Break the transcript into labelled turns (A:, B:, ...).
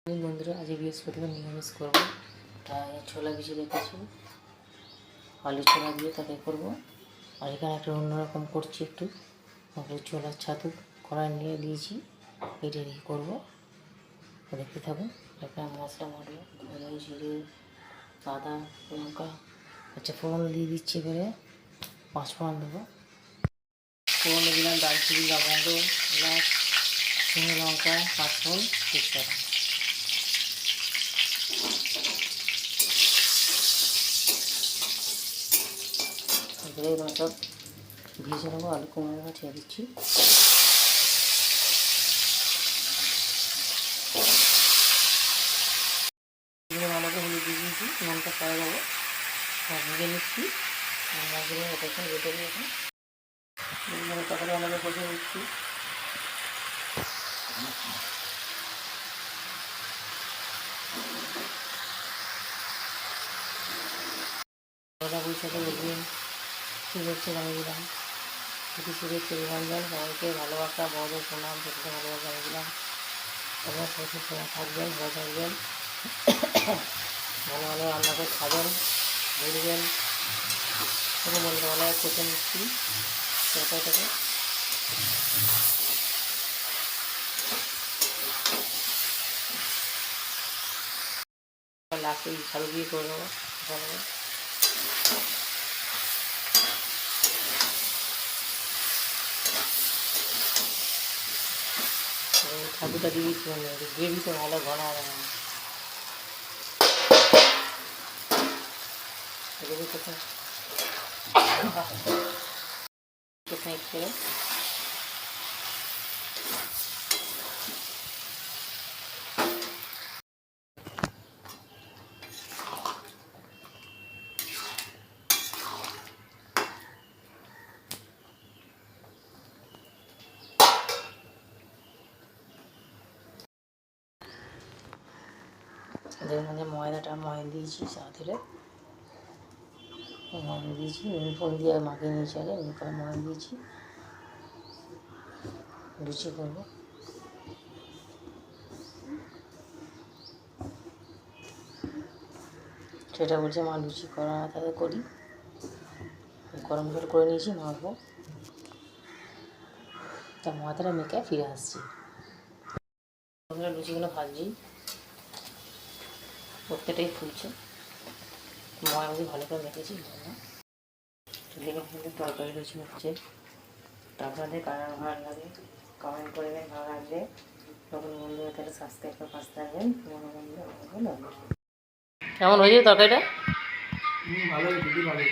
A: বন্ধুরা আজ বৃহস্পতিবার নিরামিষ করবো। তাই ছোলা ভিজিয়ে রেখেছি, আলু ছোলা দিয়ে তাকে করবো। আর এখানে একটা অন্যরকম করছি, একটু ছোলার ছাতু কড়াই নিয়ে দিয়েছি, এটা দিয়ে করবো। দেখতে থাকুন। এখানে মশলা মটলা ধনে জিরে আদা লঙ্কা ফোড়ন দিয়ে দিচ্ছি। এবারে 5 ফোড়ন দেবো। ফোড়নে দিলাম দারচিনি লবঙ্গ এলাচ শুকনো লঙ্কা 5 ফোড়ন তেজপাতা। এবার সব ভেজে নেবো। আলু কুমড়ো ছেড়ে দিচ্ছি। ভালোকে হলুদ দিয়ে দিয়েছি, মনটা পায়ে যাবো ভেজে নিচ্ছি। মাছগুলো এখন রেটে দিয়েছি, তরকারি আমাকে কষে নিচ্ছি। পয়লা বৈশাখে দেখবেন শুভেচ্ছা জানিয়ে দিলাম, কিছু শুভেচ্ছা অভিনন্দন। সবাইকে ভালোবাসা, বড় প্রণাম, ছোটকে ভালোবাসা জানিয়ে দিলাম। সবাই সবসময় সময় থাকবেন, ভালো থাকবেন, ভালো ভালো রান্না করে খাবেন, ঘুরবেন। কোনো মনে ভালো খেতে নিচ্ছি তরকারিটাকে। লাস্টে ঝাড়ু দিয়ে করে দেবো। ছাতুটা দিয়ে দিচ্ছি, গ্রেভিটা ভালো ঘন হবে না। সাইড করে এদের মধ্যে ময়দা দিয়েছি, সাথে ময়দা দিয়েছি, ফোন দিয়ে মাখিয়ে নিয়েছি। আগে পরে ময়দা দিয়েছি, লুচি করবো। সেটা বলছে মা লুচি করা তাদের করি। গরম জল করে নিয়েছি, মাখবো। তা ময়দাটা মেখে ফিরে আসছি। লুচিগুলো ভাজছি, প্রত্যেকটাই ফুলছে। ময়দা ভালো করে মেখেছি। তরকারি লুচি হচ্ছে। আপনাদের কার ভালো লাগে কমেন্ট করবেন, ভালো লাগবে। নতুন বন্ধু তাহলে সাবস্ক্রাইব করে পাশে থাকবেন। কেমন হয়েছে তরকারিটা?
B: ভালো, দিদি ভালো।